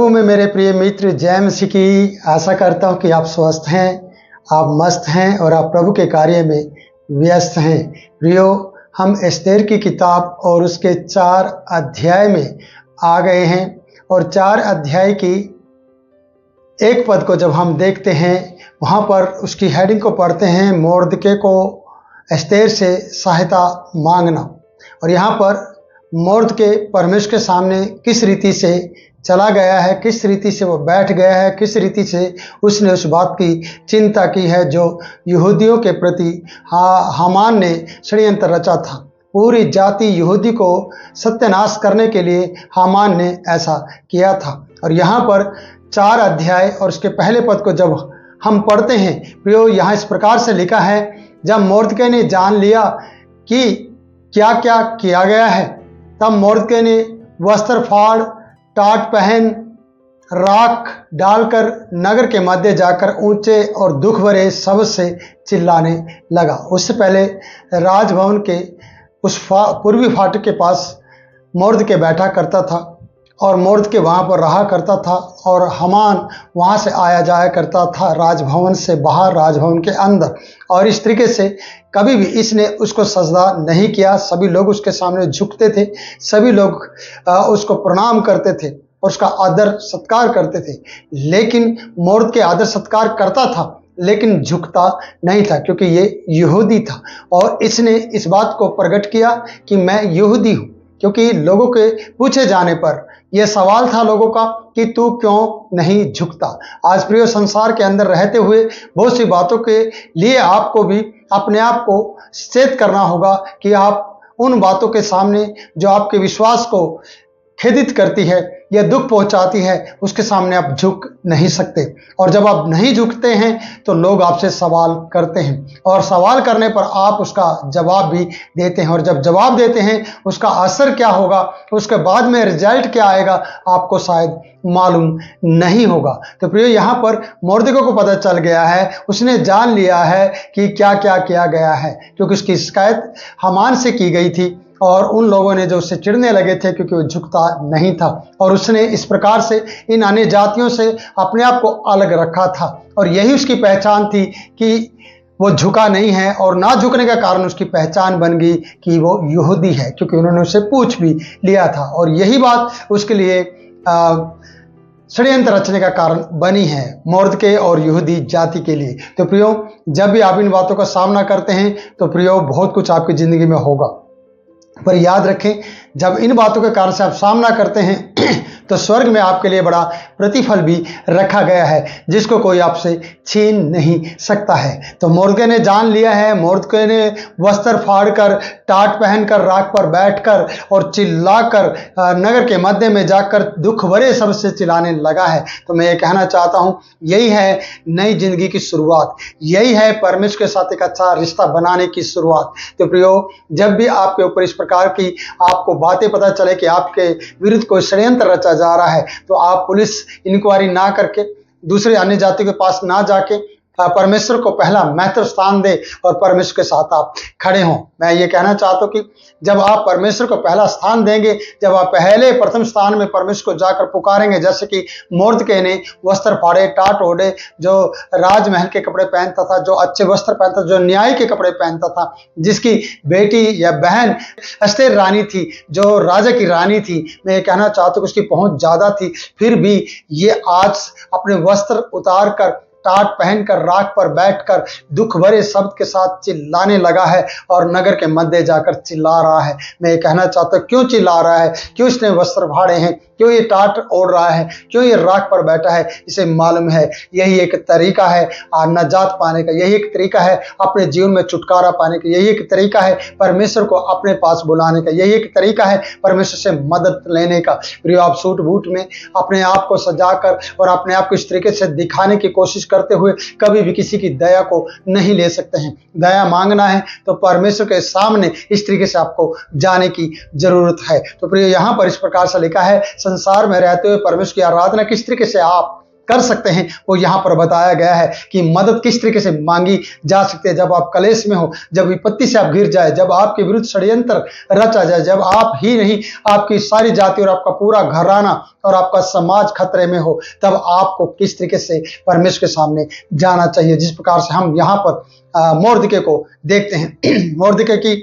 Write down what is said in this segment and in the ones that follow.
में मेरे प्रिय मित्र, जय मसीह की। आशा करता हूँ कि आप स्वस्थ हैं, आप मस्त हैं और आप प्रभु के कार्य में व्यस्त हैं। प्रियो, हम एस्तेर की किताब और उसके 4 अध्याय में आ गए हैं और 4 अध्याय की एक पद को जब हम देखते हैं, वहाँ पर उसकी हेडिंग को पढ़ते हैं, मोर्दके को एस्तेर से सहायता मांगना। और यहाँ पर मोर्दके परमेश्वर के सामने किस रीति से चला गया है, किस रीति से वो बैठ गया है, किस रीति से उसने उस बात की चिंता की है जो यहूदियों के प्रति हामान ने षड्यंत्र रचा था। पूरी जाति यहूदी को सत्यानाश करने के लिए हामान ने ऐसा किया था। और यहाँ पर 4 अध्याय और उसके पहले पद को जब हम पढ़ते हैं, प्रियो, यहाँ इस प्रकार से लिखा है, जब मोर्दके ने जान लिया कि क्या क्या किया गया है, तब मोर्दके ने वस्त्र फाड़, टाट पहन, राख डालकर नगर के मध्य जाकर ऊंचे और दुख भरे शब्द से चिल्लाने लगा। उससे पहले राजभवन के उस पूर्वी फाटक के पास मोर्दके बैठा करता था और मोर्दके वहाँ पर रहा करता था और हामान वहाँ से आया जाया करता था, राजभवन से बाहर, राजभवन के अंदर। और इस तरीके से कभी भी इसने उसको सजदा नहीं किया। सभी लोग उसके सामने झुकते थे, सभी लोग उसको प्रणाम करते थे और उसका आदर सत्कार करते थे। लेकिन मोर्दके आदर सत्कार करता था लेकिन झुकता नहीं था, क्योंकि ये यहूदी था और इसने इस बात को प्रकट किया कि मैं यहूदी हूँ। क्योंकि लोगों के पूछे जाने पर यह सवाल था लोगों का कि तू क्यों नहीं झुकता। आज प्रिय, संसार के अंदर रहते हुए बहुत सी बातों के लिए आपको भी अपने आप को सचेत करना होगा कि आप उन बातों के सामने जो आपके विश्वास को खेदित करती है या दुख पहुंचाती है, उसके सामने आप झुक नहीं सकते। और जब आप नहीं झुकते हैं तो लोग आपसे सवाल करते हैं और सवाल करने पर आप उसका जवाब भी देते हैं। और जब जवाब देते हैं उसका असर क्या होगा, उसके बाद में रिजल्ट क्या आएगा, आपको शायद मालूम नहीं होगा। तो प्रिय, यहाँ पर मोर्दके को पता चल गया है, उसने जान लिया है कि क्या क्या किया गया है, क्योंकि उसकी शिकायत हामान से की गई थी और उन लोगों ने जो उससे चिढ़ने लगे थे क्योंकि वो झुकता नहीं था। और उसने इस प्रकार से इन अन्य जातियों से अपने आप को अलग रखा था और यही उसकी पहचान थी कि वो झुका नहीं है। और ना झुकने का कारण उसकी पहचान बन गई कि वो यहूदी है, क्योंकि उन्होंने उससे पूछ भी लिया था और यही बात उसके लिए षड्यंत्र रचने का कारण बनी है, मोर्दके और यहूदी जाति के लिए। तो प्रियो, जब भी आप इन बातों का सामना करते हैं तो प्रियो, बहुत कुछ आपकी जिंदगी में होगा, पर याद रखें, जब इन बातों के कारण से आप सामना करते हैं तो स्वर्ग में आपके लिए बड़ा प्रतिफल भी रखा गया है जिसको कोई आपसे छीन नहीं सकता है। तो मोर्दके ने जान लिया है, मोर्दके ने वस्त्र फाड़कर, टाट पहनकर, राख पर बैठकर और चिल्लाकर नगर के मध्य में जाकर दुख भरे शब्द से चिल्लाने लगा है। तो मैं ये कहना चाहता हूँ, यही है नई जिंदगी की शुरुआत, यही है परमेश्वर के साथ एक अच्छा रिश्ता बनाने की शुरुआत। तो प्रियो, जब भी आपके ऊपर इस प्रकार की आपको बातें पता चले कि आपके विरुद्ध कोई षड्यंत्र रचा जा रहा है, तो आप पुलिस इंक्वायरी ना करके, दूसरे अन्य जाति के पास ना जाके परमेश्वर को पहला महत्व स्थान दे और परमेश्वर के साथ आप खड़े हों। मैं ये कहना चाहता हूँ कि जब आप परमेश्वर को पहला स्थान देंगे, जब आप पहले प्रथम स्थान में परमेश्वर को जाकर पुकारेंगे, जैसे कि मोर्दके ने वस्त्र फाड़े, टाट ओढ़े, जो राजमहल के कपड़े पहनता था, जो अच्छे वस्त्र पहनता था, जो न्याय के कपड़े पहनता था, जिसकी बेटी या बहन एस्तेर रानी थी, जो राजा की रानी थी, मैं ये कहना चाहता हूँ कि उसकी पहुंच ज्यादा थी, फिर भी ये आज अपने वस्त्र उतार कर, टाट पहनकर, राख पर बैठकर दुख भरे शब्द के साथ चिल्लाने लगा है और नगर के मध्य जाकर चिल्ला रहा है। मैं ये कहना चाहता हूँ, क्यों चिल्ला रहा है, क्यों इसने वस्त्र फाड़े हैं, क्यों ये टाट ओढ़ रहा है, क्यों ये राख पर बैठा है, इसे मालूम है यही एक तरीका है नजात पाने का, यही एक तरीका है अपने जीवन में छुटकारा पाने का, यही एक तरीका है परमेश्वर को अपने पास बुलाने का, यही एक तरीका है परमेश्वर से मदद लेने का। प्रियो, आप सूट बूट में अपने आप को सजाकर और अपने आप को इस तरीके से दिखाने की कोशिश करते हुए कभी भी किसी की दया को नहीं ले सकते हैं। दया मांगना है तो परमेश्वर के सामने इस तरीके से आपको जाने की जरूरत है। तो प्रिय, यहाँ पर इस प्रकार से लिखा है, संसार में रहते हुए परमेश्वर की आराधना किस तरीके से आप कर सकते हैं वो यहाँ पर बताया गया है कि मदद किस तरीके से मांगी जा सकती है। जब आप कलेश में हो, जब विपत्ति से आप घिर जाए, जब आपके विरुद्ध षड्यंत्र रचा जाए, जब आप ही नहीं आपकी सारी जाति और आपका पूरा घराना और आपका समाज खतरे में हो, तब आपको किस तरीके से परमेश्वर के सामने जाना चाहिए। जिस प्रकार से हम यहाँ पर मोर्दके को देखते हैं, मोर्दके की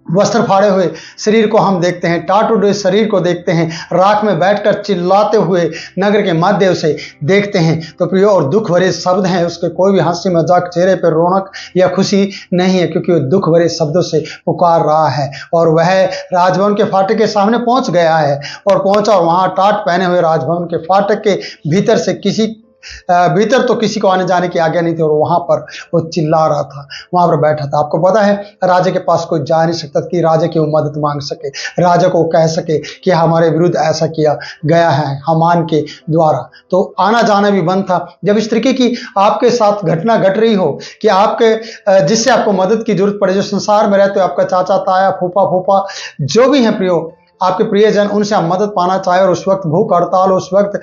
वस्त्र फाड़े हुए शरीर को हम देखते हैं, टाट उड़े शरीर को देखते हैं, राख में बैठकर चिल्लाते हुए नगर के मध्य से देखते हैं। तो प्रियो, और दुख भरे शब्द हैं, उसके कोई भी हंसी मजाक, चेहरे पर रौनक या खुशी नहीं है, क्योंकि वो दुख भरे शब्दों से पुकार रहा है। और वह राजभवन के फाटक के सामने पहुंच गया है और पहुंचा, और वहां टाट पहने हुए राजभवन के फाटक के भीतर से भीतर तो किसी को आने जाने की आज्ञा नहीं थी, और वहां पर वो चिल्ला रहा था, वहां पर बैठा था। आपको पता है राजा के पास कोई जा नहीं सकता कि राजा की वो मदद मांग सके, राजा को कह सके कि हमारे विरुद्ध ऐसा किया गया है हामान के द्वारा। तो आना जाना भी बंद था। जब इस तरीके की आपके साथ घटना घट रही हो कि आपके जिससे आपको मदद की जरूरत पड़े, जो संसार में रहते हो, आपका चाचा ताया फूफा फूफा जो भी है प्रियो, आपके प्रियजन, उनसे आप मदद पाना चाहे, और उस वक्त भूख हड़ताल हो, उस वक्त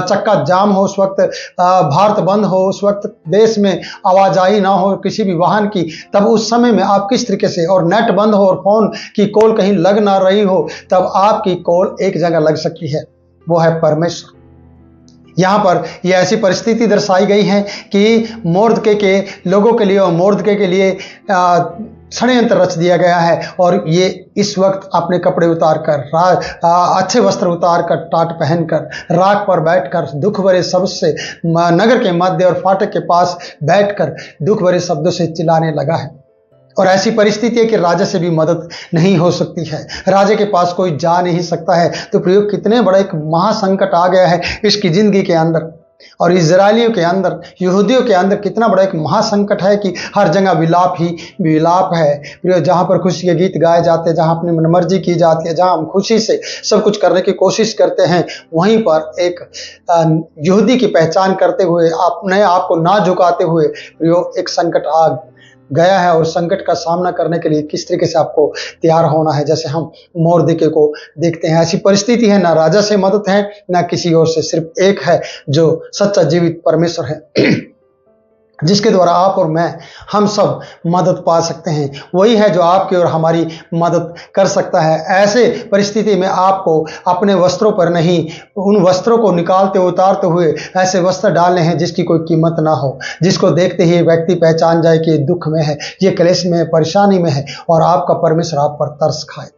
चक्का जाम हो, उस वक्त भारत बंद हो, उस वक्त देश में आवाजाही ना हो किसी भी वाहन की, तब उस समय में आप किस तरीके से, और नेट बंद हो और फोन की कॉल कहीं लग ना रही हो, तब आपकी कॉल एक जगह लग सकती है, वो है परमेश्वर। यहाँ पर यह ऐसी परिस्थिति दर्शाई गई है कि मोर्दके के लोगों के लिए और मोर्दके के लिए षड्यंत्र रच दिया गया है, और ये इस वक्त अपने कपड़े उतारकर, अच्छे वस्त्र उतारकर, टाट पहनकर, राख पर बैठकर, दुख भरे शब्द से नगर के मध्य और फाटक के पास बैठकर दुख भरे शब्दों से चिल्लाने लगा है। और ऐसी परिस्थिति है कि राजा से भी मदद नहीं हो सकती है, राजा के पास कोई जा नहीं सकता है। तो प्रियो, कितने बड़ा एक महासंकट आ गया है इसकी जिंदगी के अंदर, और इजरायलियों के अंदर, यहूदियों के अंदर कितना बड़ा एक महासंकट है कि हर जगह विलाप ही विलाप है। प्रियो, जहाँ पर खुशी के गीत गाए जाते हैं, जहाँ अपनी मनमर्जी की जाती है, जहाँ हम खुशी से सब कुछ करने की कोशिश करते हैं, वहीं पर एक यहूदी की पहचान करते हुए, अपने आप को ना झुकाते हुए प्रियो, एक संकट आ गया है। और संकट का सामना करने के लिए किस तरीके से आपको तैयार होना है, जैसे हम मोर्दके को देखते हैं। ऐसी परिस्थिति है, ना राजा से मदद है, ना किसी और से, सिर्फ एक है जो सच्चा जीवित परमेश्वर है जिसके द्वारा आप और मैं, हम सब मदद पा सकते हैं। वही है जो आपकी और हमारी मदद कर सकता है। ऐसे परिस्थिति में आपको अपने वस्त्रों पर नहीं, उन वस्त्रों को निकालते उतारते हुए ऐसे वस्त्र डालने हैं जिसकी कोई कीमत ना हो, जिसको देखते ही व्यक्ति पहचान जाए कि ये दुख में है, ये क्लेश में है, परेशानी में है, और आपका परमेश्वर आप पर तरस खाए।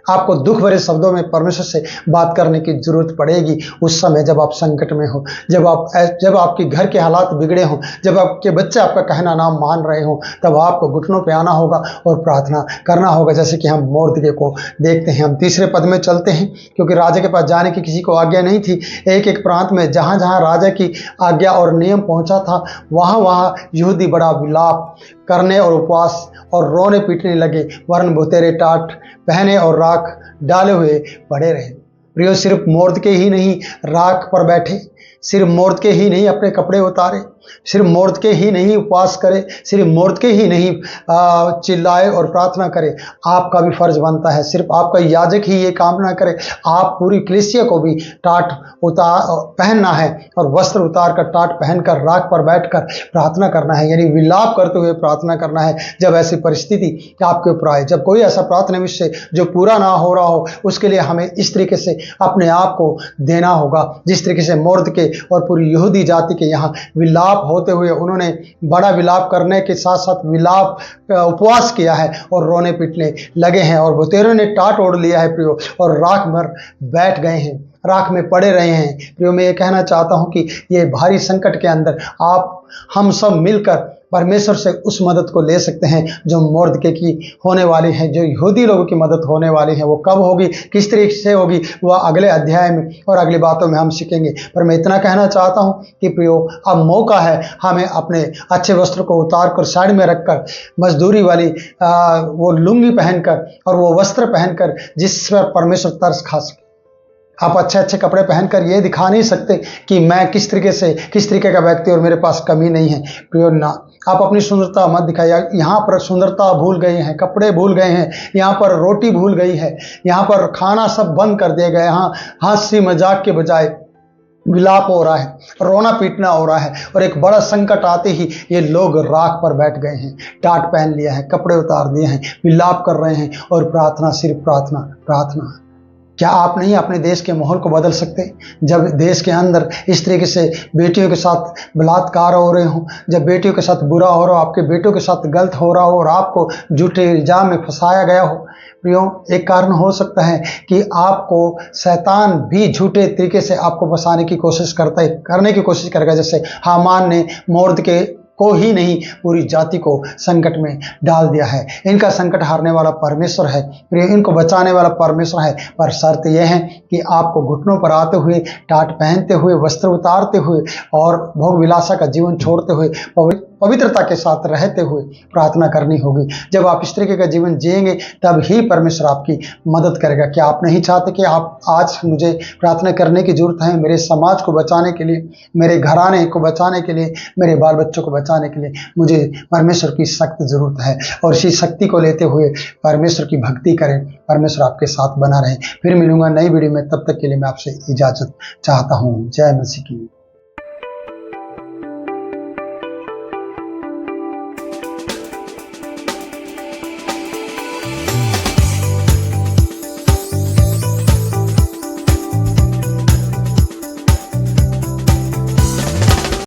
आपको दुख भरे शब्दों में परमेश्वर से बात करने की जरूरत पड़ेगी उस समय जब आप संकट में हो, जब आपके घर के हालात बिगड़े हों, जब आपके बच्चे आपका कहना ना मान रहे हों, तब आपको घुटनों पे आना होगा और प्रार्थना करना होगा, जैसे कि हम मोर्दके को देखते हैं। हम तीसरे पद में चलते हैं, क्योंकि राजा के पास जाने की किसी को आज्ञा नहीं थी। एक एक प्रांत में जहाँ जहाँ राजा की आज्ञा और नियम पहुँचा था, वहाँ वहाँ यहूदी बड़ा विलाप करने और उपवास और रोने पीटने लगे, वरन भुतेरे टाट पहने और राख डाले हुए पड़े रहे। प्रियो, सिर्फ मोर्दके ही नहीं राख पर बैठे, सिर्फ मोर्दके ही नहीं अपने कपड़े उतारे, सिर्फ मोर्दके ही नहीं उपवास करे, सिर्फ मोर्दके ही नहीं चिल्लाए और प्रार्थना करे। आपका भी फर्ज बनता है, सिर्फ आपका याजक ही ये काम ना करे, आप पूरी कलीसिया को भी टाट पहनना है और वस्त्र उतार कर टाट पहनकर राख पर बैठकर प्रार्थना करना है, यानी विलाप करते हुए प्रार्थना करना है। जब ऐसी परिस्थिति आपके ऊपर आए, जब कोई ऐसा प्रार्थना विषय जो पूरा ना हो रहा हो, उसके लिए हमें इस तरीके से अपने आप को देना होगा, जिस तरीके से मोर्दके और पूरी यहूदी जाति के यहाँ विलाप होते हुए उन्होंने बड़ा विलाप करने के साथ साथ विलाप उपवास किया है और रोने पीटने लगे हैं, और भुतेरों ने टाट ओढ़ लिया है प्रियो, और राख पर बैठ गए हैं, राख में पड़े रहे हैं। प्रियो, मैं ये कहना चाहता हूं कि ये भारी संकट के अंदर हम सब मिलकर परमेश्वर से उस मदद को ले सकते हैं जो मोर्दके की होने वाली है, जो यहूदी लोगों की मदद होने वाली है। वो कब होगी, किस तरीके से होगी, वह अगले अध्याय में और अगली बातों में हम सीखेंगे। पर मैं इतना कहना चाहता हूं कि प्रियो, अब मौका है हमें अपने अच्छे वस्त्र को उतार कर साइड में रखकर, मजदूरी वाली वो लुंगी पहनकर और वो वस्त्र पहनकर जिस पर परमेश्वर तरस खा सके। आप अच्छे अच्छे कपड़े पहनकर ये दिखा नहीं सकते कि मैं किस तरीके का व्यक्ति और मेरे पास कमी नहीं है। प्रियो, ना, आप अपनी सुंदरता मत दिखाइए। यहाँ पर सुंदरता भूल गए हैं, कपड़े भूल गए हैं, यहाँ पर रोटी भूल गई है, यहाँ पर खाना सब बंद कर दिया गया। यहाँ हंसी मजाक के बजाय विलाप हो रहा है, रोना पीटना हो रहा है, और एक बड़ा संकट आते ही ये लोग राख पर बैठ गए हैं, टाट पहन लिया है, कपड़े उतार दिए हैं, विलाप कर रहे हैं और प्रार्थना, सिर्फ प्रार्थना प्रार्थना। क्या आप नहीं अपने देश के माहौल को बदल सकते? जब देश के अंदर इस तरीके से बेटियों के साथ बलात्कार हो रहे हो, जब बेटियों के साथ बुरा हो रहा हो, आपके बेटों के साथ गलत हो रहा हो और आपको झूठे इल्जाम में फंसाया गया हो, प्रियो, एक कारण हो सकता है कि आपको शैतान भी झूठे तरीके से आपको फंसाने की कोशिश करने की कोशिश करेगा। जैसे हामान ने मोर्दके को ही नहीं, पूरी जाति को संकट में डाल दिया है। इनका संकट हारने वाला परमेश्वर है, इनको बचाने वाला परमेश्वर है, पर शर्त यह है कि आपको घुटनों पर आते हुए, टाट पहनते हुए, वस्त्र उतारते हुए और भोग विलासा का जीवन छोड़ते हुए पवित्रता के साथ रहते हुए प्रार्थना करनी होगी। जब आप इस तरीके का जीवन जिएंगे तब ही परमेश्वर आपकी मदद करेगा। क्या आप नहीं चाहते कि आप आज मुझे प्रार्थना करने की जरूरत है, मेरे समाज को बचाने के लिए, मेरे घराने को बचाने के लिए, मेरे बाल बच्चों को बचाने के लिए मुझे परमेश्वर की सख्त जरूरत है, और इसी शक्ति को लेते हुए परमेश्वर की भक्ति करें। परमेश्वर आपके साथ बना रहे। फिर मिलूंगा नई वीडियो में, तब तक के लिए मैं आपसे इजाजत चाहता हूँ। जय मसीह की।